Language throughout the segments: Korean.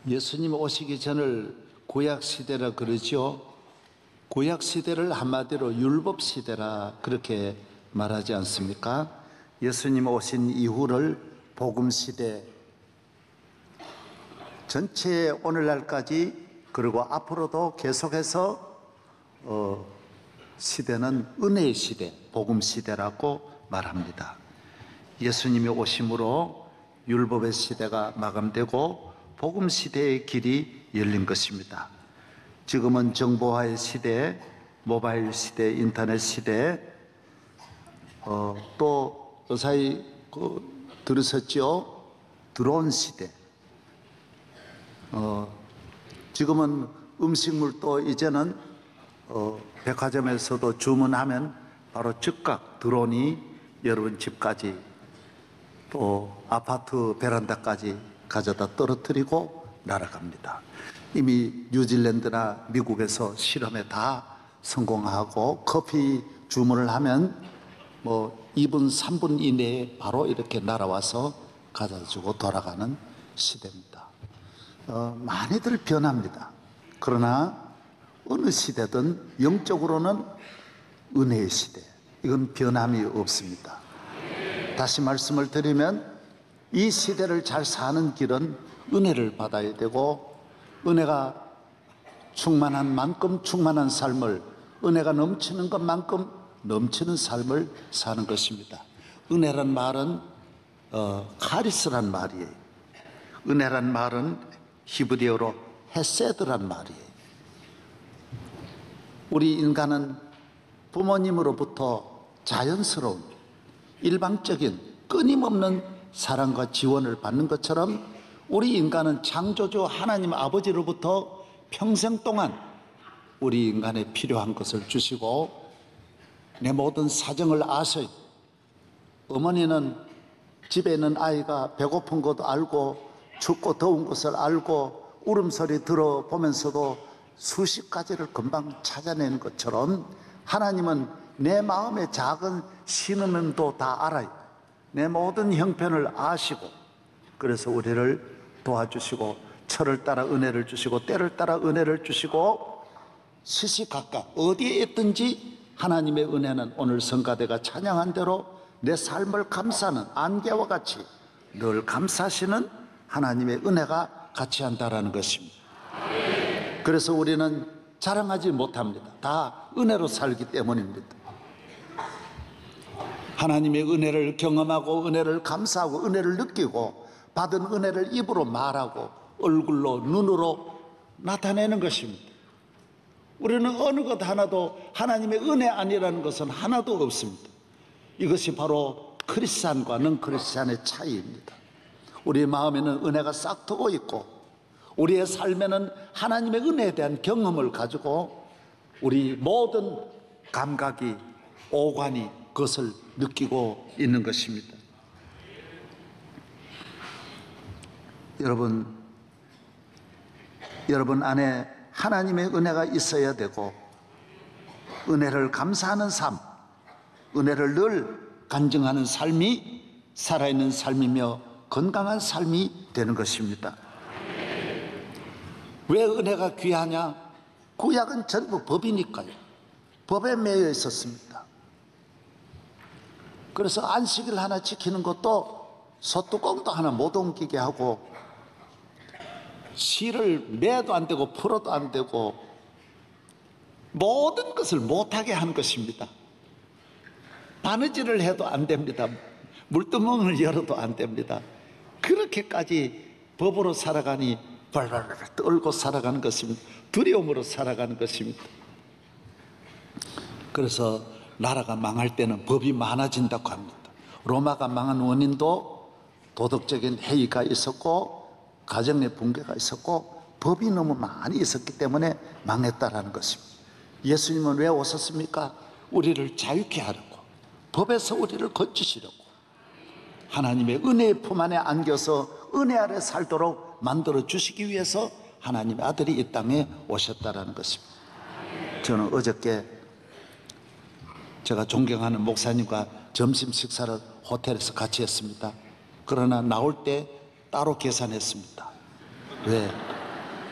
예수님 오시기 전을 구약시대라 그러죠. 구약시대를 한마디로 율법시대라 그렇게 말하지 않습니까? 예수님 오신 이후를 복음시대, 전체 오늘날까지 그리고 앞으로도 계속해서 시대는 은혜의 시대, 복음시대라고 말합니다. 예수님이 오심으로 율법의 시대가 마감되고 복음시대의 길이 열린 것입니다. 지금은 정보화의 시대, 모바일 시대, 인터넷 시대, 또 사이 들으셨죠? 드론 시대. 지금은 음식물도 이제는 백화점에서도 주문하면 바로 즉각 드론이 여러분 집까지 또 아파트 베란다까지 가져다 떨어뜨리고 날아갑니다. 이미 뉴질랜드나 미국에서 실험에 다 성공하고 커피 주문을 하면 2분, 3분 이내에 바로 이렇게 날아와서 가져주고 돌아가는 시대입니다. 많이들 변합니다. 그러나 어느 시대든 영적으로는 은혜의 시대, 이건 변함이 없습니다. 다시 말씀을 드리면 이 시대를 잘 사는 길은 은혜를 받아야 되고, 은혜가 충만한 만큼 충만한 삶을, 은혜가 넘치는 것만큼 넘치는 삶을 사는 것입니다. 은혜란 말은 카리스란 말이에요. 은혜란 말은 히브리어로 헤세드란 말이에요. 우리 인간은 부모님으로부터 자연스러운 일방적인 끊임없는 사랑과 지원을 받는 것처럼 우리 인간은 창조주 하나님 아버지로부터 평생 동안 우리 인간에 필요한 것을 주시고, 내 모든 사정을 아셔요. 어머니는 집에 있는 아이가 배고픈 것도 알고 춥고 더운 것을 알고 울음소리 들어보면서도 수십 가지를 금방 찾아내는 것처럼 하나님은 내 마음의 작은 신음도 다 알아요. 내 모든 형편을 아시고, 그래서 우리를 도와주시고 철을 따라 은혜를 주시고 때를 따라 은혜를 주시고, 시시각각 어디에 있든지 하나님의 은혜는 오늘 성가대가 찬양한 대로 내 삶을 감싸는 안개와 같이 늘 감싸시는 하나님의 은혜가 같이 한다라는 것입니다. 그래서 우리는 자랑하지 못합니다. 다 은혜로 살기 때문입니다. 하나님의 은혜를 경험하고 은혜를 감사하고 은혜를 느끼고 받은 은혜를 입으로 말하고 얼굴로 눈으로 나타내는 것입니다. 우리는 어느 것 하나도 하나님의 은혜 아니라는 것은 하나도 없습니다. 이것이 바로 크리스찬과 넌 크리스찬의 차이입니다. 우리의 마음에는 은혜가 싹트고 있고 우리의 삶에는 하나님의 은혜에 대한 경험을 가지고 우리 모든 감각이, 오관이 그것을 느끼고 있는 것입니다. 여러분 안에 하나님의 은혜가 있어야 되고, 은혜를 감사하는 삶, 은혜를 늘 간증하는 삶이 살아있는 삶이며 건강한 삶이 되는 것입니다. 왜 은혜가 귀하냐? 구약은 전부 법이니까요. 법에 매여 있었습니다. 그래서 안식일 하나 지키는 것도 소뚜껑도 하나 못 옮기게 하고, 실을 매도 안 되고 풀어도 안 되고 모든 것을 못하게 한 것입니다. 바느질을 해도 안 됩니다. 물두멍을 열어도 안 됩니다. 그렇게까지 법으로 살아가니 발발발 떨고 살아가는 것입니다. 두려움으로 살아가는 것입니다. 그래서 나라가 망할 때는 법이 많아진다고 합니다. 로마가 망한 원인도 도덕적인 해이가 있었고 가정 내 붕괴가 있었고 법이 너무 많이 있었기 때문에 망했다라는 것입니다. 예수님은 왜 오셨습니까? 우리를 자유케 하려고, 법에서 우리를 건지시려고, 하나님의 은혜의 품 안에 안겨서 은혜 아래 살도록 만들어 주시기 위해서 하나님의 아들이 이 땅에 오셨다라는 것입니다. 저는 어저께 제가 존경하는 목사님과 점심 식사를 호텔에서 같이 했습니다. 그러나 나올 때 따로 계산했습니다. 왜?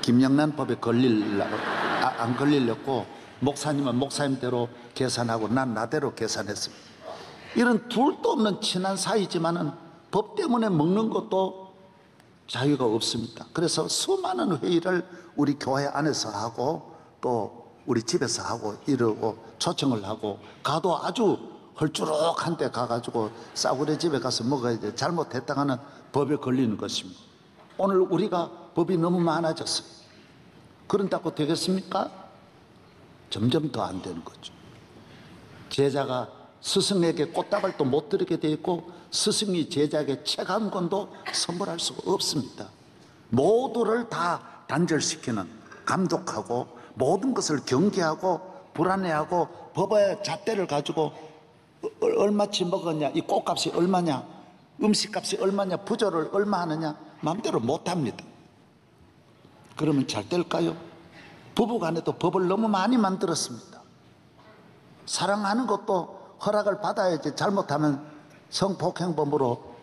김영란 법에 걸리려고 안 걸리려고 목사님은 목사님대로 계산하고 난 나대로 계산했습니다. 이런 둘도 없는 친한 사이지만은 법 때문에 먹는 것도 자유가 없습니다. 그래서 수많은 회의를 우리 교회 안에서 하고 또 우리 집에서 하고 이러고 초청을 하고 가도 아주 헐주룩한 데 가가지고 싸구려 집에 가서 먹어야 돼. 잘못했다가는 법에 걸리는 것입니다. 오늘 우리가 법이 너무 많아졌어요. 그런다고 되겠습니까? 점점 더 안 되는 거죠. 제자가 스승에게 꽃다발도 못 드리게 돼 있고 스승이 제자에게 책 한 권도 선물할 수가 없습니다. 모두를 다 단절시키는, 감독하고 모든 것을 경계하고 불안해하고 법의 잣대를 가지고 얼마치 먹었냐, 이 꽃값이 얼마냐, 음식값이 얼마냐, 부조를 얼마 하느냐 마음대로 못합니다. 그러면 잘 될까요? 부부간에도 법을 너무 많이 만들었습니다. 사랑하는 것도 허락을 받아야지 잘못하면 성폭행범으로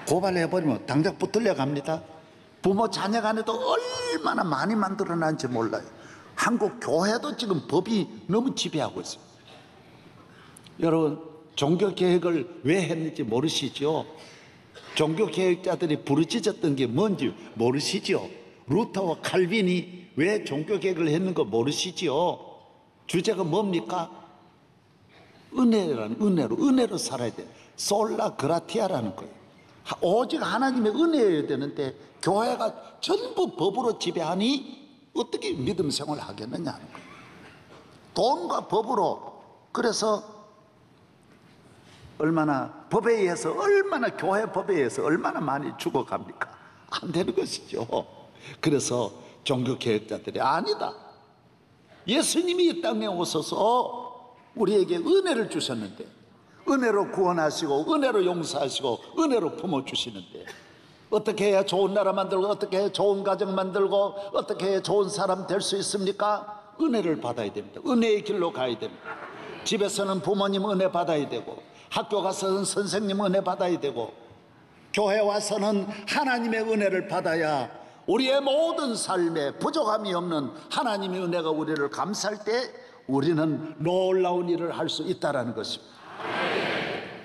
고발해버리면 당장 붙들려 갑니다. 부모 자녀 간에도 얼마나 많이 만들어놨는지 몰라요. 한국 교회도 지금 법이 너무 지배하고 있어요. 여러분, 종교개혁을 왜 했는지 모르시죠? 종교개혁자들이 부르짖었던 게 뭔지 모르시죠? 루터와 칼빈이 왜 종교개혁을 했는 거 모르시죠? 주제가 뭡니까? 은혜로 살아야 돼요. 솔라 그라티아라는 거예요. 오직 하나님의 은혜여야 되는데 교회가 전부 법으로 지배하니 어떻게 믿음 생활을 하겠느냐 하는 거예요. 돈과 법으로. 그래서 얼마나 법에 의해서, 얼마나 교회 법에 의해서 얼마나 많이 죽어갑니까? 안 되는 것이죠. 그래서 종교개혁자들이 아니다, 예수님이 이 땅에 오셔서 우리에게 은혜를 주셨는데, 은혜로 구원하시고 은혜로 용서하시고 은혜로 품어주시는데 어떻게 해야 좋은 나라 만들고 어떻게 해야 좋은 가정 만들고 어떻게 해야 좋은 사람 될 수 있습니까? 은혜를 받아야 됩니다. 은혜의 길로 가야 됩니다. 집에서는 부모님 은혜 받아야 되고, 학교 가서는 선생님 은혜 받아야 되고, 교회 와서는 하나님의 은혜를 받아야 우리의 모든 삶에 부족함이 없는 하나님의 은혜가 우리를 감쌀 때 우리는 놀라운 일을 할 수 있다는 것입니다.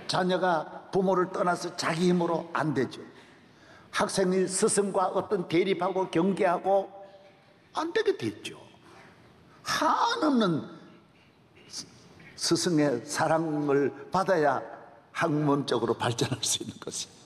자녀가 부모를 떠나서 자기 힘으로 안 되죠. 학생이 스승과 어떤 대립하고 경계하고 안 되게 됐죠. 한없는 스승의 사랑을 받아야 학문적으로 발전할 수 있는 것입니다.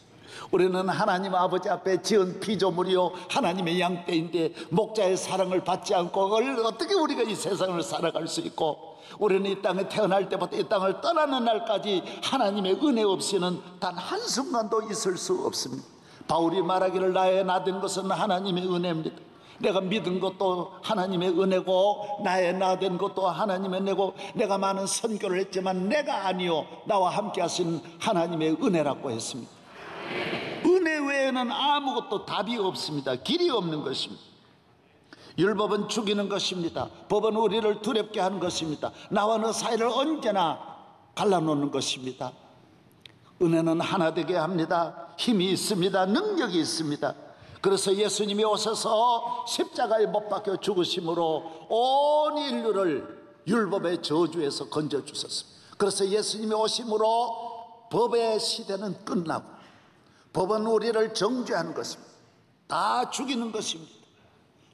우리는 하나님 아버지 앞에 지은 피조물이요 하나님의 양떼인데 목자의 사랑을 받지 않고 어떻게 우리가 이 세상을 살아갈 수 있고, 우리는 이 땅에 태어날 때부터 이 땅을 떠나는 날까지 하나님의 은혜 없이는 단 한순간도 있을 수 없습니다. 바울이 말하기를 나의 나된 것은 하나님의 은혜입니다. 내가 믿은 것도 하나님의 은혜고 나의 나된 것도 하나님의 은혜고, 내가 많은 선교를 했지만 내가 아니요 나와 함께 하신 하나님의 은혜라고 했습니다. 은혜 외에는 아무것도 답이 없습니다. 길이 없는 것입니다. 율법은 죽이는 것입니다. 법은 우리를 두렵게 하는 것입니다. 나와 너 사이를 언제나 갈라놓는 것입니다. 은혜는 하나 되게 합니다. 힘이 있습니다. 능력이 있습니다. 그래서 예수님이 오셔서 십자가에 못 박혀 죽으심으로 온 인류를 율법의 저주에서 건져주셨습니다. 그래서 예수님이 오심으로 법의 시대는 끝나고, 법은 우리를 정죄하는 것입니다. 다 죽이는 것입니다.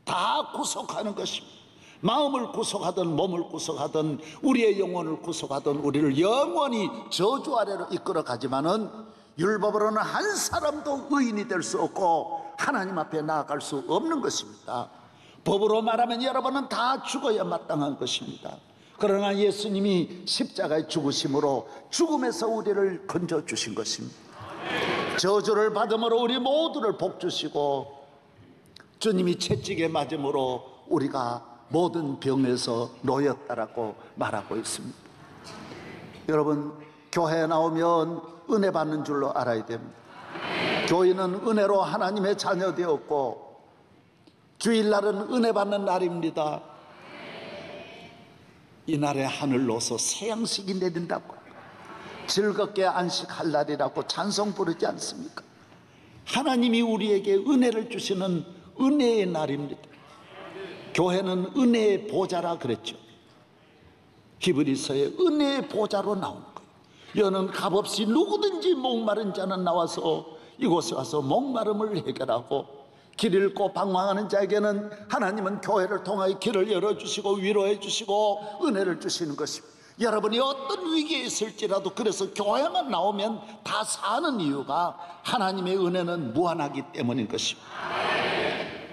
다 구속하는 것입니다. 마음을 구속하든 몸을 구속하든 우리의 영혼을 구속하든 우리를 영원히 저주 아래로 이끌어 가지만은 율법으로는 한 사람도 의인이 될 수 없고 하나님 앞에 나아갈 수 없는 것입니다. 법으로 말하면 여러분은 다 죽어야 마땅한 것입니다. 그러나 예수님이 십자가에 죽으심으로 죽음에서 우리를 건져주신 것입니다. 저주를 받음으로 우리 모두를 복주시고 주님이 채찍에 맞음으로 우리가 모든 병에서 놓였다라고 말하고 있습니다. 여러분, 교회에 나오면 은혜 받는 줄로 알아야 됩니다. 교인은 은혜로 하나님의 자녀 되었고 주일날은 은혜 받는 날입니다. 이날에 하늘로서 새 양식이 내린다고, 즐겁게 안식할 날이라고 찬송 부르지 않습니까? 하나님이 우리에게 은혜를 주시는 은혜의 날입니다. 교회는 은혜의 보좌라 그랬죠. 히브리서에 은혜의 보좌로 나오는 거예요. 여는 값없이 누구든지 목마른 자는 나와서 이곳에 와서 목마름을 해결하고, 길 잃고 방황하는 자에게는 하나님은 교회를 통하여 길을 열어주시고 위로해 주시고 은혜를 주시는 것입니다. 여러분이 어떤 위기에 있을지라도, 그래서 교회만 나오면 다 사는 이유가 하나님의 은혜는 무한하기 때문인 것입니다.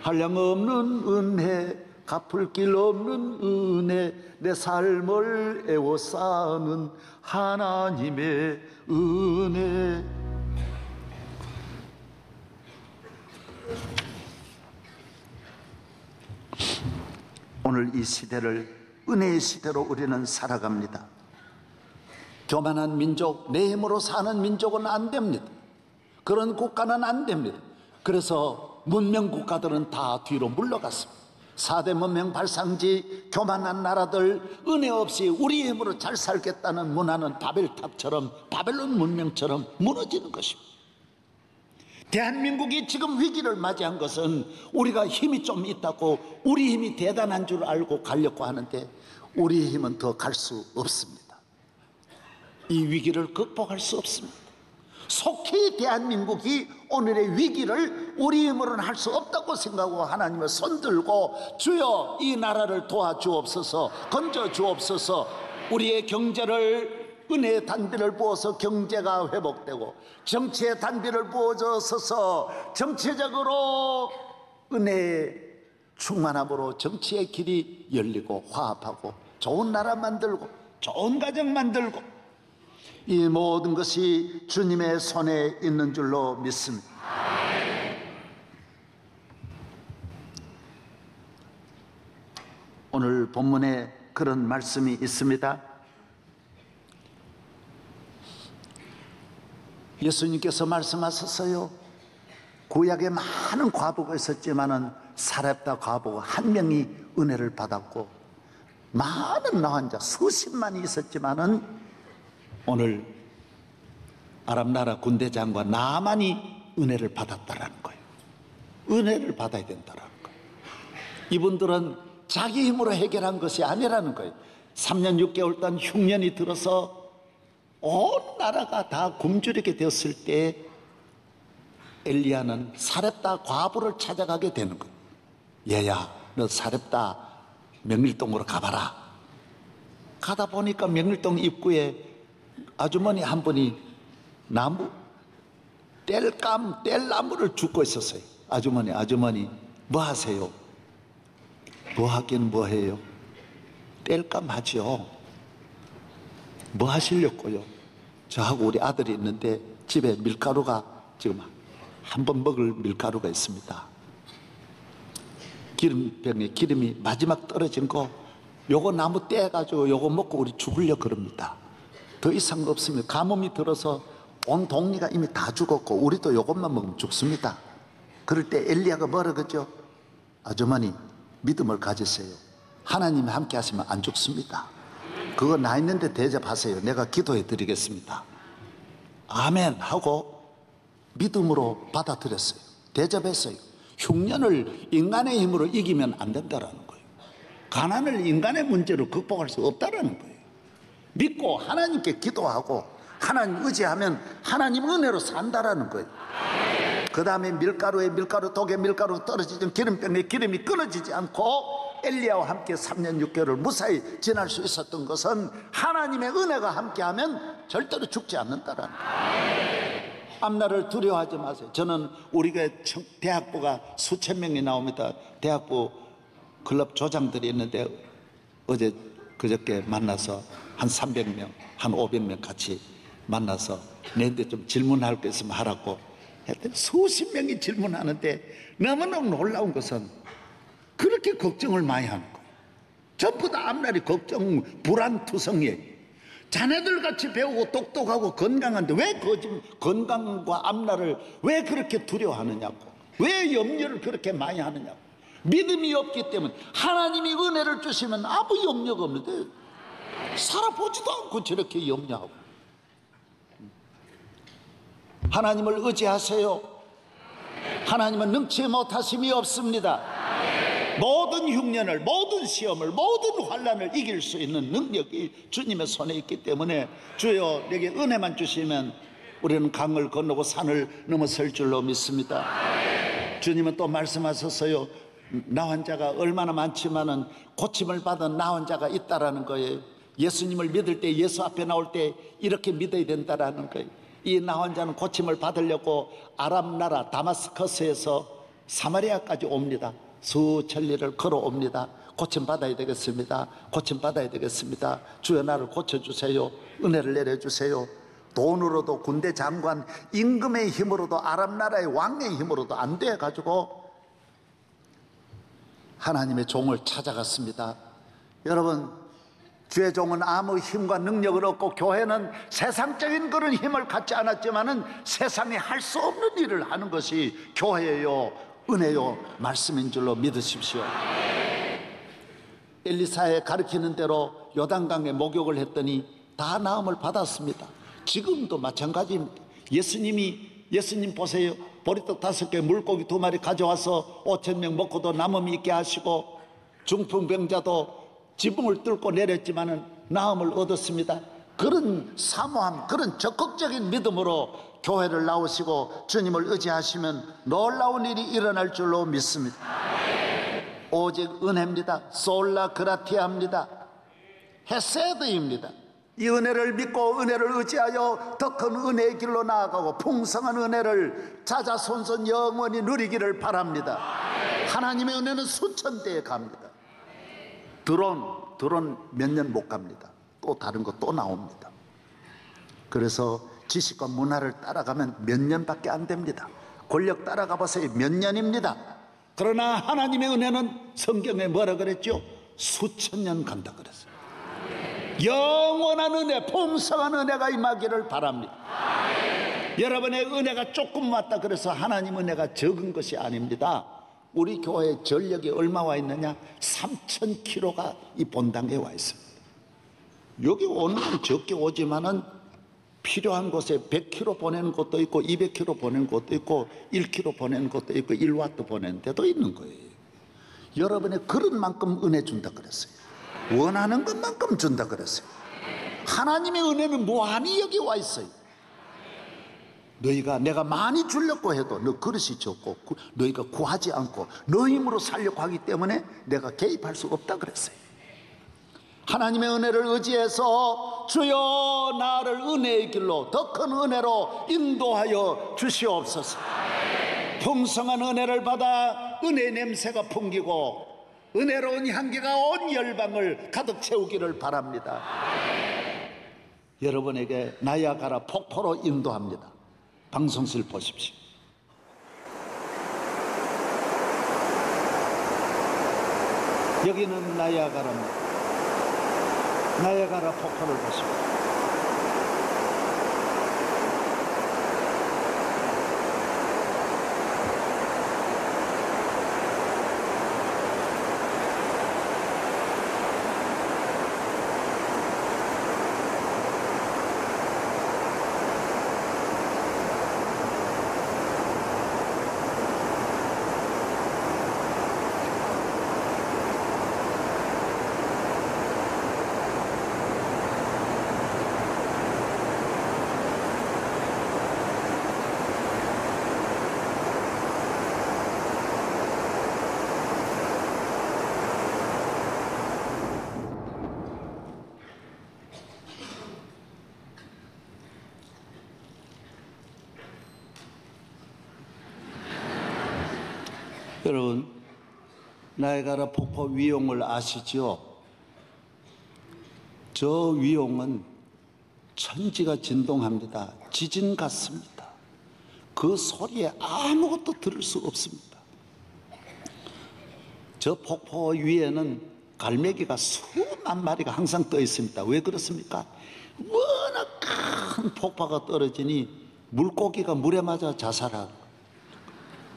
한량없는 은혜, 갚을 길 없는 은혜, 내 삶을 애워싸는 하나님의 은혜. 오늘 이 시대를 은혜의 시대로 우리는 살아갑니다. 교만한 민족, 내 힘으로 사는 민족은 안 됩니다. 그런 국가는 안 됩니다. 그래서 문명 국가들은 다 뒤로 물러갔습니다. 4대 문명 발상지 교만한 나라들, 은혜 없이 우리 힘으로 잘 살겠다는 문화는 바벨탑처럼, 바벨론 문명처럼 무너지는 것입니다. 대한민국이 지금 위기를 맞이한 것은 우리가 힘이 좀 있다고, 우리 힘이 대단한 줄 알고 가려고 하는데 우리 힘은 더 갈 수 없습니다. 이 위기를 극복할 수 없습니다. 속히 대한민국이 오늘의 위기를 우리 힘으로는 할 수 없다고 생각하고 하나님을 손들고, 주여 이 나라를 도와주옵소서, 건져주옵소서, 우리의 경제를 은혜의 단비를 부어서 경제가 회복되고, 정치의 단비를 부어줘서 정치적으로 은혜의 충만함으로 정치의 길이 열리고 화합하고 좋은 나라 만들고 좋은 가정 만들고, 이 모든 것이 주님의 손에 있는 줄로 믿습니다. 오늘 본문에 그런 말씀이 있습니다. 예수님께서 말씀하셨어요. 구약에 많은 과부가 있었지만은 사렙다 과부 한 명이 은혜를 받았고, 많은 나환자 수십만이 있었지만은 오늘 아랍 나라 군대 장관 나만이 은혜를 받았다라는 거예요. 은혜를 받아야 된다라는 거예요. 이분들은 자기 힘으로 해결한 것이 아니라는 거예요. 3년 6개월 동안 흉년이 들어서 온 나라가 다 굶주리게 되었을 때 엘리야는 사렙다 과부를 찾아가게 되는 거예요. 얘야, 너 사렙다 명일동으로 가봐라. 가다 보니까 명일동 입구에 아주머니 한 분이 뗄나무를 줍고 있었어요. 아주머니 뭐 하세요? 뭐 하긴 뭐 해요? 뗄감 하죠. 뭐 하시려고요? 저하고 우리 아들이 있는데 집에 밀가루가 지금 한 번 먹을 밀가루가 있습니다. 기름병에 기름이 마지막 떨어진 거, 요거 나무 떼가지고 요거 먹고 우리 죽으려 그럽니다. 더 이상 없습니다. 가뭄이 들어서 온 동리가 이미 다 죽었고 우리도 요것만 먹으면 죽습니다. 그럴 때 엘리야가 뭐라 그러죠? 아주머니 믿음을 가지세요. 하나님이 함께 하시면 안 죽습니다. 그거 나 있는데 대접하세요. 내가 기도해 드리겠습니다. 아멘 하고 믿음으로 받아들였어요. 대접했어요. 흉년을 인간의 힘으로 이기면 안 된다라는 거예요. 가난을 인간의 문제로 극복할 수 없다라는 거예요. 믿고 하나님께 기도하고 하나님 의지하면 하나님 은혜로 산다라는 거예요. 그 다음에 밀가루 독에 밀가루 떨어지던 기름병에 기름이 끊어지지 않고 엘리야와 함께 3년 6개월을 무사히 지날 수 있었던 것은 하나님의 은혜가 함께하면 절대로 죽지 않는다라는 거예요. 앞날을 두려워하지 마세요. 저는 우리 교회 대학부가 수천 명이 나옵니다. 대학부 클럽 조장들이 있는데 어제 그저께 만나서 한 300명, 한 500명 같이 만나서 내한테 좀 질문할 거 있으면 하라고 했더니 수십 명이 질문하는데 너무너무 놀라운 것은 그렇게 걱정을 많이 하는 거예요. 전부 다 앞날이 걱정, 불안투성이에요. 자네들 같이 배우고 똑똑하고 건강한데 왜 건강과 앞날을 왜 그렇게 두려워하느냐고, 왜 염려를 그렇게 많이 하느냐고. 믿음이 없기 때문에. 하나님이 은혜를 주시면 아무 염려가 없는데 살아보지도 않고 저렇게 염려하고. 하나님을 의지하세요. 하나님은 능치 못하심이 없습니다. 모든 흉년을, 모든 시험을, 모든 환난을 이길 수 있는 능력이 주님의 손에 있기 때문에 주여 내게 은혜만 주시면 우리는 강을 건너고 산을 넘어설 줄로 믿습니다. 주님은 또 말씀하셨어요. 나 환자가 얼마나 많지만은 고침을 받은 나 환자가 있다라는 거예요. 예수님을 믿을 때, 예수 앞에 나올 때 이렇게 믿어야 된다라는 거예요. 이 나 환자는 고침을 받으려고 아람 나라 다마스커스에서 사마리아까지 옵니다. 수천 리를 걸어옵니다. 고침 받아야 되겠습니다. 고침 받아야 되겠습니다. 주여 나를 고쳐주세요. 은혜를 내려주세요. 돈으로도 군대 장관 임금의 힘으로도 아람 나라의 왕의 힘으로도 안 돼가지고 하나님의 종을 찾아갔습니다. 여러분, 주의 종은 아무 힘과 능력을 얻고 교회는 세상적인 그런 힘을 갖지 않았지만은 세상에 할 수 없는 일을 하는 것이 교회요, 은혜요, 말씀인 줄로 믿으십시오. 엘리사의 가르치는 대로 요단강에 목욕을 했더니 다 나음을 받았습니다. 지금도 마찬가지입니다. 예수님 보세요. 보리떡 5개, 물고기 2마리 가져와서 5,000명 먹고도 남음이 있게 하시고 중풍병자도 지붕을 뚫고 내렸지만은 나음을 얻었습니다. 그런 사모함, 그런 적극적인 믿음으로 교회를 나오시고 주님을 의지하시면 놀라운 일이 일어날 줄로 믿습니다. 오직 은혜입니다. 솔라 그라티아입니다. 헤세드입니다. 이 은혜를 믿고 은혜를 의지하여 더 큰 은혜의 길로 나아가고 풍성한 은혜를 자자손손 영원히 누리기를 바랍니다. 하나님의 은혜는 수천대에 갑니다. 드론 몇 년 못 갑니다. 또 다른 거 또 나옵니다. 그래서 지식과 문화를 따라가면 몇 년밖에 안 됩니다. 권력 따라가 보세요. 몇 년입니다. 그러나 하나님의 은혜는 성경에 뭐라 그랬죠? 수천 년 간다 그랬어요. 영원한 은혜, 풍성한 은혜가 임하기를 바랍니다. 여러분의 은혜가 조금 왔다 그래서 하나님 은혜가 적은 것이 아닙니다. 우리 교회에 전력이 얼마 와 있느냐? 3,000km가 이 본당에 와 있습니다. 여기 오는 건 적게 오지만은 필요한 곳에 100km 보내는 곳도 있고 200km 보내는 곳도 있고 1km 보내는 곳도 있고 1와트 보내는 데도 있는 거예요. 여러분의 그런 만큼 은혜 준다 그랬어요. 원하는 것만큼 준다 그랬어요. 하나님의 은혜는 무한히 여기 와 있어요. 너희가 내가 많이 주려고 해도 너 그릇이 적고 너희가 구하지 않고 너 힘으로 살려고 하기 때문에 내가 개입할 수 없다 그랬어요. 하나님의 은혜를 의지해서 주여 나를 은혜의 길로 더 큰 은혜로 인도하여 주시옵소서. 풍성한 은혜를 받아 은혜의 냄새가 풍기고 은혜로운 향기가 온 열방을 가득 채우기를 바랍니다. 여러분에게 나야가라 폭포로 인도합니다. 방송실 보십시오. 여기는 나야가라입니다. 나야가라 폭포를 보십시오. 여러분, 나야가라 폭포 위용을 아시죠? 저 위용은 천지가 진동합니다. 지진 같습니다. 그 소리에 아무것도 들을 수 없습니다. 저 폭포 위에는 갈매기가 수만 마리가 항상 떠 있습니다. 왜 그렇습니까? 워낙 큰 폭포가 떨어지니 물고기가 물에 맞아 자살하고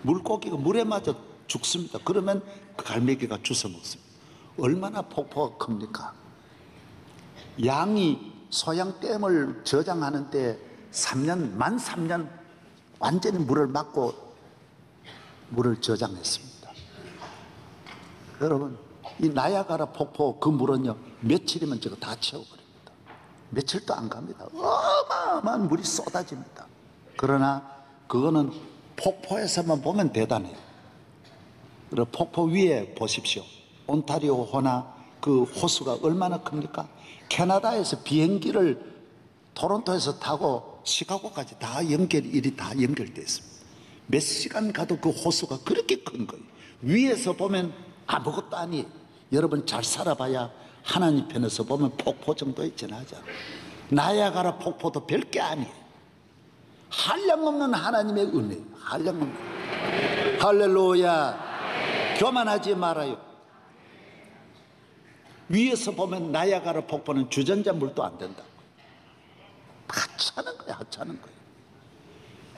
물고기가 물에 맞아 죽습니다. 그러면 그 갈매기가 주워 먹습니다. 얼마나 폭포가 큽니까? 양이 소양댐을 저장하는 때 3년, 만 3년 완전히 물을 막고 물을 저장했습니다. 여러분, 이 나야가라 폭포 그 물은요, 며칠이면 저거 다 채워버립니다. 며칠도 안 갑니다. 어마어마한 물이 쏟아집니다. 그러나 그거는 폭포에서만 보면 대단해요. 그리고 폭포 위에 보십시오. 온타리오 호나 그 호수가 얼마나 큽니까? 캐나다에서 비행기를 토론토에서 타고 시카고까지 다 일이 다 연결되어 있습니다. 몇 시간 가도 그 호수가 그렇게 큰 거예요. 위에서 보면 아무것도 아니에요. 여러분 잘 살아봐야 하나님 편에서 보면 폭포 정도에 지나지 않아요. 나야가라 폭포도 별게 아니에요. 한량없는 하나님의 은혜예요. 한량없는. 할렐루야. 교만하지 말아요. 위에서 보면 나야가라 폭포는 주전자 물도 안 된다. 하찮은 거예요. 하찮은 거예요.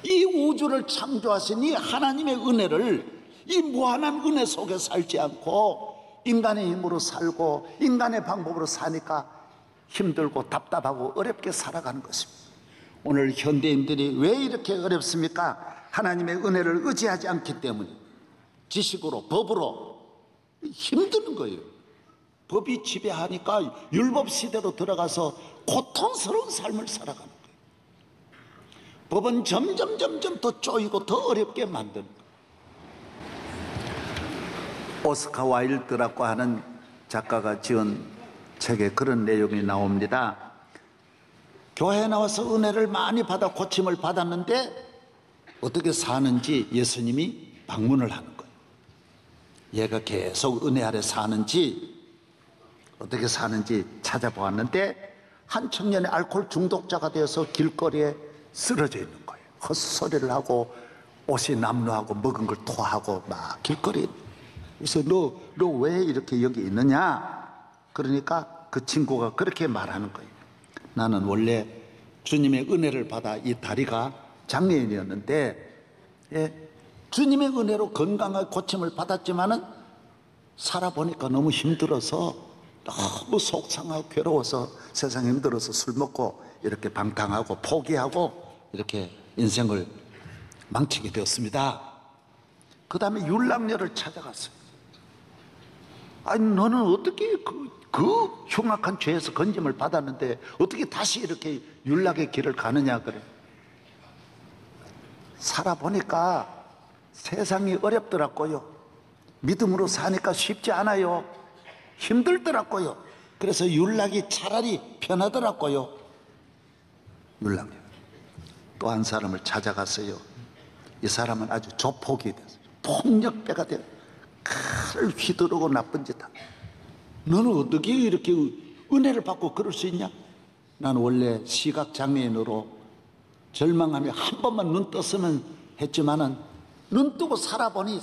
이 우주를 창조하신 이 하나님의 은혜를, 이 무한한 은혜 속에 살지 않고 인간의 힘으로 살고 인간의 방법으로 사니까 힘들고 답답하고 어렵게 살아가는 것입니다. 오늘 현대인들이 왜 이렇게 어렵습니까? 하나님의 은혜를 의지하지 않기 때문에 지식으로 법으로 힘드는 거예요. 법이 지배하니까 율법 시대로 들어가서 고통스러운 삶을 살아가는 거예요. 법은 점점 더 쪼이고 더 어렵게 만드는 거예요. 오스카 와일드라고 하는 작가가 지은 책에 그런 내용이 나옵니다. 교회에 나와서 은혜를 많이 받아 고침을 받았는데 어떻게 사는지 예수님이 방문을 하는 거예요. 얘가 계속 은혜 아래 사는지 어떻게 사는지 찾아보았는데 한 청년이 알코올 중독자가 되어서 길거리에 쓰러져 있는 거예요. 헛소리를 하고 옷이 남루하고 먹은 걸 토하고 막 길거리에. 그래서 너 왜 이렇게 여기 있느냐? 그러니까 그 친구가 그렇게 말하는 거예요. 나는 원래 주님의 은혜를 받아 이 다리가 장애인이었는데 주님의 은혜로 건강하게 고침을 받았지만은 살아보니까 너무 힘들어서 너무 속상하고 괴로워서 세상 힘들어서 술 먹고 이렇게 방탕하고 포기하고 이렇게 인생을 망치게 되었습니다. 그 다음에 율락녀를 찾아갔어요. 아니 너는 어떻게 그 흉악한 죄에서 건짐을 받았는데 어떻게 다시 이렇게 율락의 길을 가느냐 그래. 살아보니까 세상이 어렵더라고요. 믿음으로 사니까 쉽지 않아요. 힘들더라고요. 그래서 율락이 차라리 편하더라고요. 율락녀 또 한 사람을 찾아갔어요. 이 사람은 아주 조폭이 됐어요. 폭력배가 돼요. 칼을 휘두르고 나쁜 짓 하고. 너는 어떻게 이렇게 은혜를 받고 그럴 수 있냐? 나는 원래 시각장애인으로 절망하며 한 번만 눈 떴으면 했지만은 눈 뜨고 살아보니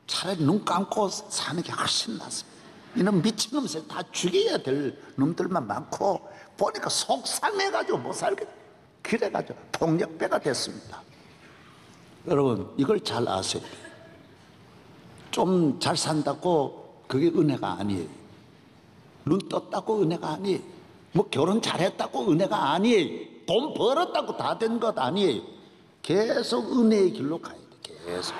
차라리 눈 감고 사는 게 훨씬 낫습니다. 이놈 미친놈들 다 죽여야 될 놈들만 많고 보니까 속상해가지고 못 살겠다. 그래가지고 폭력배가 됐습니다. 여러분 이걸 잘 아세요. 좀 잘 산다고 그게 은혜가 아니에요. 눈 떴다고 은혜가 아니에요. 뭐 결혼 잘했다고 은혜가 아니에요. 돈 벌었다고 다 된 것 아니에요. 계속 은혜의 길로 가야 돼. 계속.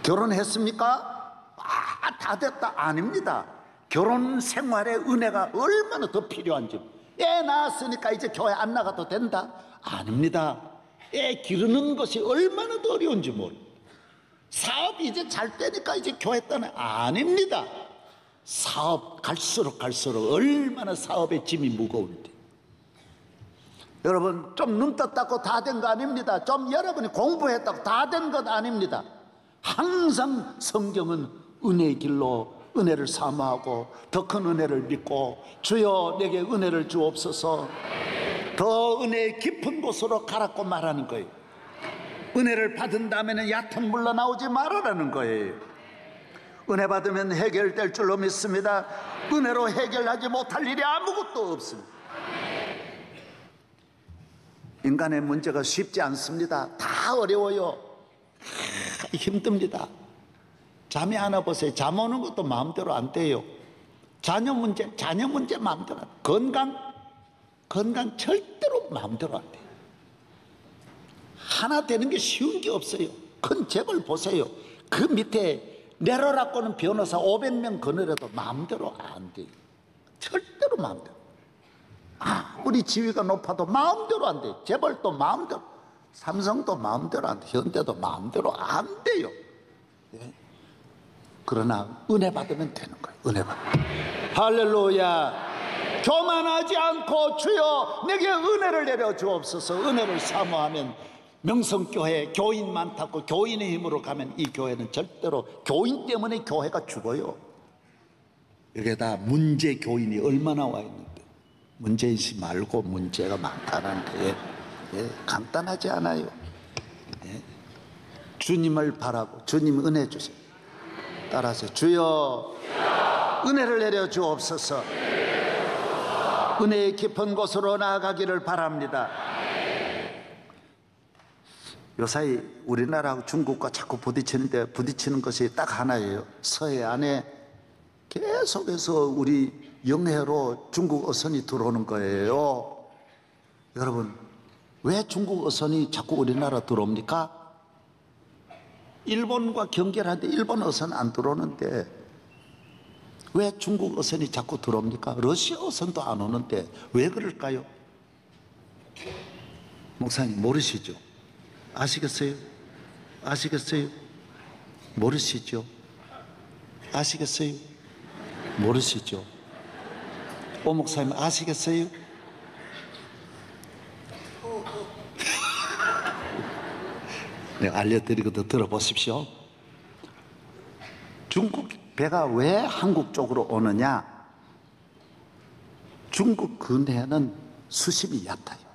결혼했습니까? 다 됐다. 아닙니다. 결혼 생활에 은혜가 얼마나 더 필요한지. 애 낳았으니까 이제 교회 안 나가도 된다. 아닙니다. 애 기르는 것이 얼마나 더 어려운지 모릅니다. 사업이 이제 잘 되니까 이제 교회 떠나. 아닙니다. 사업 갈수록 얼마나 사업의 짐이 무거운데. 여러분 좀 눈 떴다고 다 된 거 아닙니다. 좀 여러분이 공부했다고 다 된 것 아닙니다. 항상 성경은 은혜의 길로 은혜를 사모하고 더 큰 은혜를 믿고 주여 내게 은혜를 주옵소서. 더 은혜의 깊은 곳으로 가라고 말하는 거예요. 은혜를 받은 다음에는 얕은 물로 나오지 말아라는 거예요. 은혜 받으면 해결될 줄로 믿습니다. 은혜로 해결하지 못할 일이 아무것도 없습니다. 인간의 문제가 쉽지 않습니다. 다 어려워요. 힘듭니다. 잠이 안 와 보세요. 잠 오는 것도 마음대로 안 돼요. 자녀 문제 마음대로 안 돼요. 건강 절대로 마음대로 안 돼요. 하나 되는 게 쉬운 게 없어요. 큰 재벌 보세요. 그 밑에 내로라고는 변호사 500명 거느려도 마음대로 안 돼요. 절대로 마음대로. 아무리 지위가 높아도 마음대로 안 돼요. 재벌도 마음대로, 삼성도 마음대로 안 돼요. 현대도 마음대로 안 돼요. 예? 그러나 은혜 받으면 되는 거예요. 은혜 받으면. 할렐루야. 교만하지 않고 주여 내게 은혜를 내려 주옵소서. 은혜를 사모하면 명성교회 교인 많다고 교인의 힘으로 가면 이 교회는 절대로 교인 때문에 교회가 죽어요. 여기에다 문제 교인이 얼마나 와 있는데 문제인지 말고 문제가 많다는 게 간단하지 않아요. 예. 주님을 바라고 주님 은혜 주세요. 따라서 주여 은혜를 내려 주옵소서. 은혜의 깊은 곳으로 나아가기를 바랍니다. 요사이 우리나라하고 중국과 자꾸 부딪히는데 부딪히는 것이 딱 하나예요. 서해안에 계속해서 우리 영해로 중국 어선이 들어오는 거예요. 여러분, 왜 중국 어선이 자꾸 우리나라 들어옵니까? 일본과 경계하는데 일본 어선 안 들어오는데 왜 중국 어선이 자꾸 들어옵니까? 러시아 어선도 안 오는데 왜 그럴까요? 목사님 모르시죠? 아시겠어요? 아시겠어요? 모르시죠? 아시겠어요? 모르시죠? 오 목사님 아시겠어요? 내가 알려드리거든 들어보십시오. 중국 배가 왜 한국 쪽으로 오느냐? 중국 근해는 수심이 얕아요.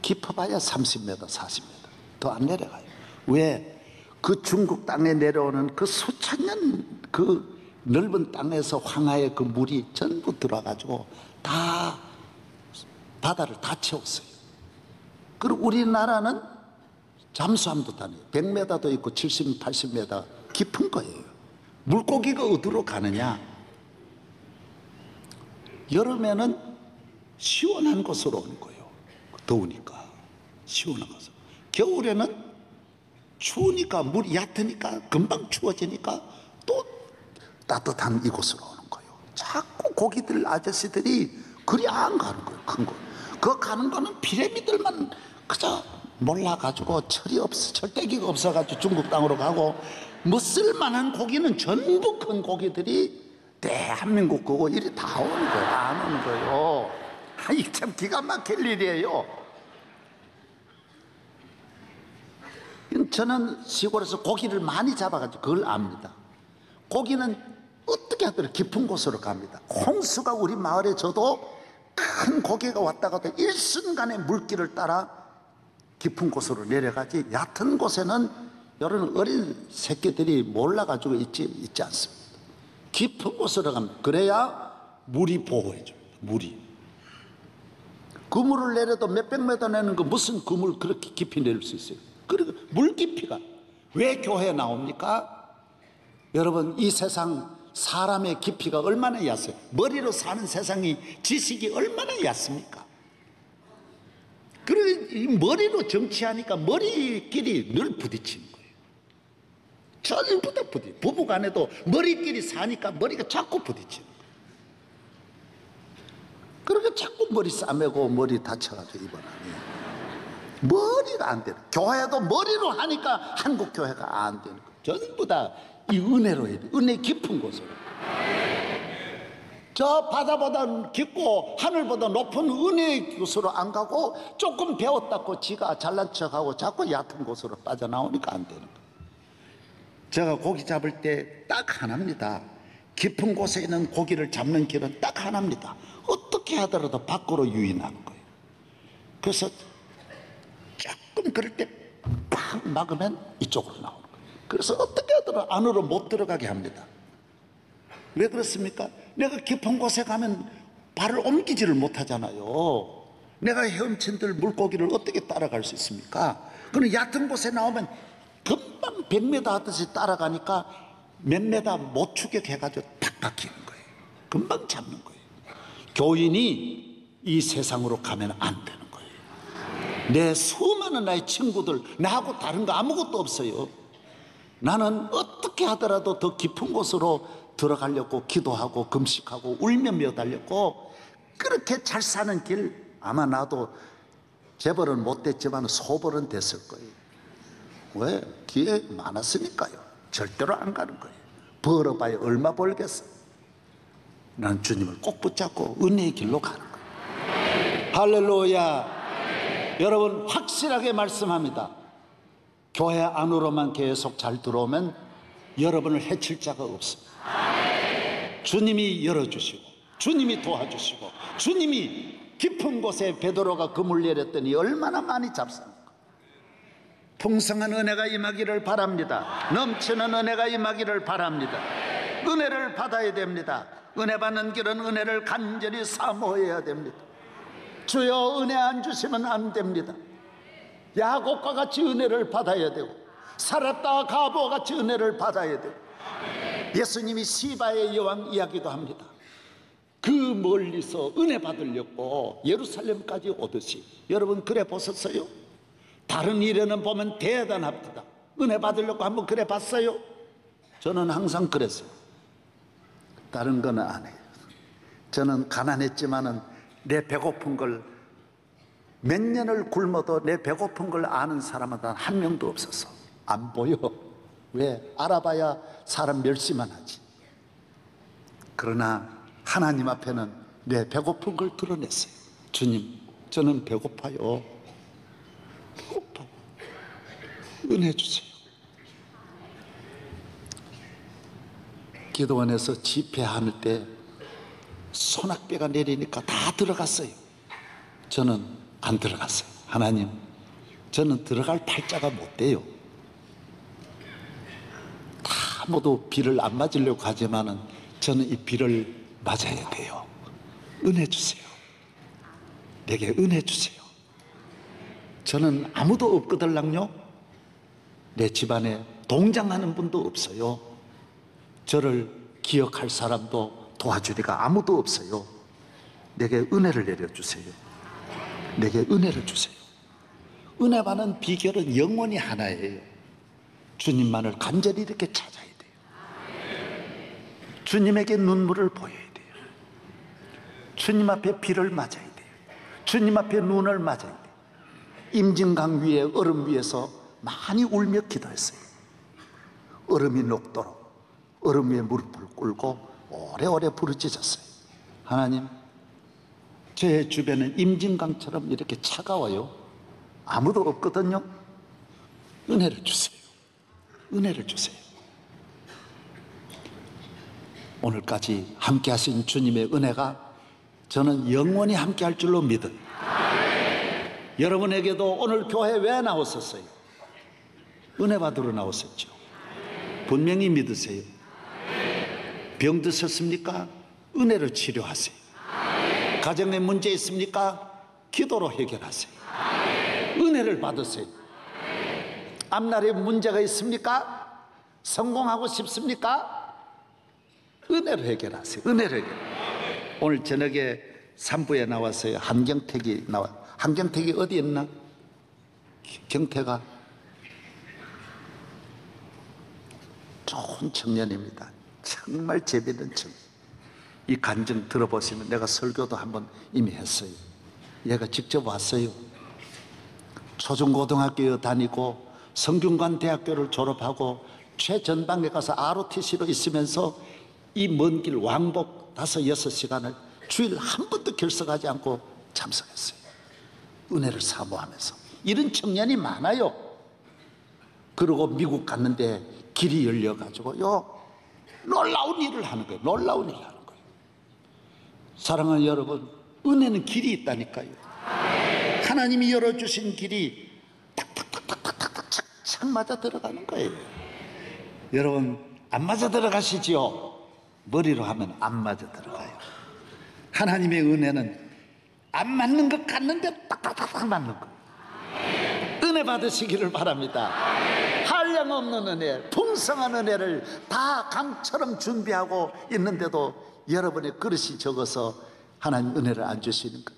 깊어봐야 30m, 40m 더 안 내려가요. 왜? 그 중국 땅에 내려오는 그 수천 년 그 넓은 땅에서 황하의 그 물이 전부 들어가지고 다 바다를 다 채웠어요. 그리고 우리나라는 잠수함도 다녀요. 100m도 있고 70, 80m 깊은 거예요. 물고기가 어디로 가느냐? 여름에는 시원한 곳으로 오는 거예요. 더우니까 시원한 곳으로. 겨울에는 추우니까 물이 얕으니까 금방 추워지니까 또 따뜻한 이곳으로 오는 거예요. 자꾸 고기들 아저씨들이 그리 안 가는 거예요. 큰 거. 그 가는 거는 피라미들만 그저 몰라가지고 철대기가 없어가지고 중국 땅으로 가고 뭐 쓸만한 고기는 전부 큰 고기들이 대한민국 거고 이리 다 오는 거예요. 안 오는 거예요. 이게 참 기가 막힐 일이에요. 저는 시골에서 고기를 많이 잡아가지고 그걸 압니다. 고기는 어떻게 하더라도 깊은 곳으로 갑니다. 홍수가 우리 마을에 저도 큰 고기가 왔다가도 일순간에 물길을 따라 깊은 곳으로 내려가지 얕은 곳에는 이런 어린 새끼들이 몰라가지고 있지 않습니다. 깊은 곳으로 가면 그래야 물이 보호해줍니다. 물이 그물을 내려도 몇백 메터 내는 거 무슨 그물 그렇게 깊이 내릴 수 있어요? 그리고 물 깊이가 왜 교회에 나옵니까? 여러분 이 세상 사람의 깊이가 얼마나 얕어요? 머리로 사는 세상이 지식이 얼마나 얕습니까? 그리고 이 머리로 정치하니까 머리끼리 늘 부딪히는 거예요. 전부 다 부딪혀요. 부부간에도 머리끼리 사니까 머리가 자꾸 부딪히는 거예요. 그러니까 자꾸 머리 싸매고 머리 다쳐가지고 입원하니 머리가 안 되는. 교회도 머리로 하니까 한국 교회가 안 되는 거예요. 전부 다 이 은혜로 해야 돼. 은혜 깊은 곳으로. 저 바다보다 깊고 하늘보다 높은 은혜의 곳으로 안 가고 조금 배웠다고 지가 잘난 척하고 자꾸 얕은 곳으로 빠져나오니까 안 되는 거예요. 제가 고기 잡을 때 딱 하나입니다. 깊은 곳에 있는 고기를 잡는 길은 딱 하나입니다. 어떻게 하더라도 밖으로 유인하는 거예요. 그래서 조금 그럴 때 팍 막으면 이쪽으로 나오는 거예요. 그래서 어떻게 하더라도 안으로 못 들어가게 합니다. 왜 그렇습니까? 내가 깊은 곳에 가면 발을 옮기지를 못하잖아요. 내가 헤엄친들 물고기를 어떻게 따라갈 수 있습니까? 그럼 얕은 곳에 나오면 금방 100m 하듯이 따라가니까 몇 메다 못 추격해가지고 탁 박히는 거예요. 금방 잡는 거예요. 교인이 이 세상으로 가면 안 되는 거예요. 내 수많은 수많은 나의 친구들, 나하고 다른 거 아무것도 없어요. 나는 어떻게 하더라도 더 깊은 곳으로 들어가려고 기도하고 금식하고 울며 매달렸고, 그렇게 잘 사는 길, 아마 나도 재벌은 못 됐지만 소벌은 됐을 거예요. 왜? 기회 많았으니까요. 절대로 안 가는 거예요. 벌어봐야 얼마 벌겠어. 나는 주님을 꼭 붙잡고 은혜의 길로 가는 거예요. 할렐루야. 여러분, 확실하게 말씀합니다. 교회 안으로만 계속 잘 들어오면 여러분을 해칠 자가 없습니다. 주님이 열어주시고, 주님이 도와주시고, 주님이 깊은 곳에 베드로가 그물 내렸더니 얼마나 많이 잡습니까? 풍성한 은혜가 임하기를 바랍니다. 넘치는 은혜가 임하기를 바랍니다. 은혜를 받아야 됩니다. 은혜 받는 길은 은혜를 간절히 사모해야 됩니다. 주여, 은혜 안 주시면 안 됩니다. 야곱과 같이 은혜를 받아야 되고, 살았다 가보와 같이 은혜를 받아야 되고, 예수님이 시바의 여왕 이야기도 합니다. 그 멀리서 은혜 받으려고 예루살렘까지 오듯이. 여러분, 그래 보셨어요? 다른 일에는 보면 대단합니다. 은혜 받으려고 한번 그래 봤어요? 저는 항상 그랬어요. 다른 거는 안 해요. 저는 가난했지만은 내 배고픈 걸, 몇 년을 굶어도 내 배고픈 걸 아는 사람은 단 한 명도 없어서 안 보여. 왜? 알아봐야 사람 멸시만 하지. 그러나 하나님 앞에는 내 배고픈 걸 드러냈어요. 주님, 저는 배고파요. 배고파요. 은혜 주세요. 기도원에서 집회할 때 소낙비가 내리니까 다 들어갔어요. 저는 안 들어갔어요. 하나님, 저는 들어갈 팔자가 못 돼요. 다 모두 비를 안 맞으려고 하지만은 저는 이 비를 맞아야 돼요. 은혜 주세요. 내게 은혜 주세요. 저는 아무도 없거들랑요. 내 집안에 동장하는 분도 없어요. 저를 기억할 사람도 도와주리가 아무도 없어요. 내게 은혜를 내려주세요. 내게 은혜를 주세요. 은혜 받는 비결은 영원히 하나예요. 주님만을 간절히 이렇게 찾아야 돼요. 주님에게 눈물을 보여야 돼요. 주님 앞에 비를 맞아야 돼요. 주님 앞에 눈을 맞아야 돼요. 임진강 위에, 얼음 위에서 많이 울며 기도했어요. 얼음이 녹도록 얼음 위에 무릎을 꿇고 오래오래 부르짖었어요. 하나님, 제 주변은 임진강처럼 이렇게 차가워요. 아무도 없거든요. 은혜를 주세요. 은혜를 주세요. 오늘까지 함께 하신 주님의 은혜가 저는 영원히 함께 할 줄로 믿어요. 여러분에게도 오늘 교회 왜 나왔었어요? 은혜 받으러 나왔었죠. 분명히 믿으세요. 병 드셨습니까? 은혜로 치료하세요. 가정에 문제 있습니까? 기도로 해결하세요. 은혜를 받으세요. 앞날에 문제가 있습니까? 성공하고 싶습니까? 은혜로 해결하세요. 은혜로 해결. 오늘 저녁에 3부에 나왔어요. 한경택이 나와. 한경택이 어디 있나? 경태가 좋은 청년입니다. 정말 재밌는 청년. 이 간증 들어보시면, 내가 설교도 한번 이미 했어요. 얘가 직접 왔어요. 초중고등학교에 다니고 성균관 대학교를 졸업하고 최전방에 가서 ROTC로 있으면서 이 먼 길 왕복 5-6시간을 주일 한 번도 결석하지 않고 참석했어요. 은혜를 사모하면서. 이런 청년이 많아요. 그리고 미국 갔는데 길이 열려가지고요, 놀라운 일을 하는 거예요. 놀라운 일을 하는 거예요. 사랑하는 여러분, 은혜는 길이 있다니까요. 하나님이 열어주신 길이 탁탁탁탁탁탁 착착 맞아 들어가는 거예요. 여러분, 안 맞아 들어가시지요? 머리로 하면 안 맞아 들어가요. 하나님의 은혜는 안 맞는 것 같는데 딱딱딱 맞는 거예요. 은혜 받으시기를 바랍니다. 한량없는 은혜, 풍성한 은혜를 다 강처럼 준비하고 있는데도 여러분의 그릇이 적어서 하나님 은혜를 안 주시는 것.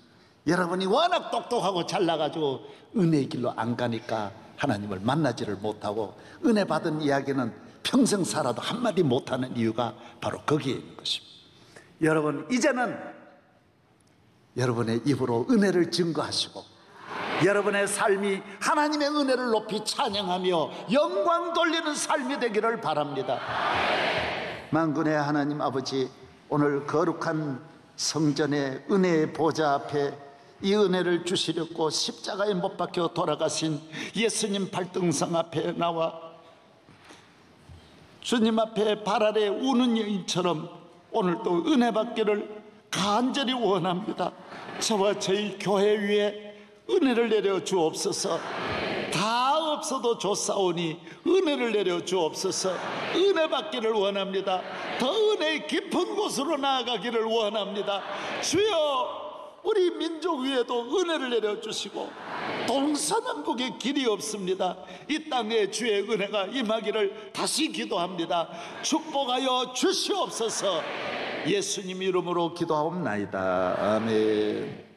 여러분이 워낙 똑똑하고 잘나가지고 은혜의 길로 안 가니까 하나님을 만나지를 못하고 은혜 받은 이야기는 평생 살아도 한마디 못하는 이유가 바로 거기에 있는 것입니다. 여러분, 이제는 여러분의 입으로 은혜를 증거하시고 여러분의 삶이 하나님의 은혜를 높이 찬양하며 영광 돌리는 삶이 되기를 바랍니다. 만군의 하나님 아버지, 오늘 거룩한 성전의 은혜의 보좌 앞에 이 은혜를 주시려고 십자가에 못 박혀 돌아가신 예수님 발등상 앞에 나와 주님 앞에 발 아래 우는 여인처럼 오늘도 은혜 받기를 간절히 원합니다. 저와 저희 교회 위에 은혜를 내려 주옵소서. 다 없어도 좋사오니 은혜를 내려 주옵소서. 은혜 받기를 원합니다. 더 은혜의 깊은 곳으로 나아가기를 원합니다. 주여, 우리 민족 위에도 은혜를 내려주시고 동서남북에 길이 없습니다. 이 땅에 주의 은혜가 임하기를 다시 기도합니다. 축복하여 주시옵소서. 예수님 이름으로 기도하옵나이다. 아멘.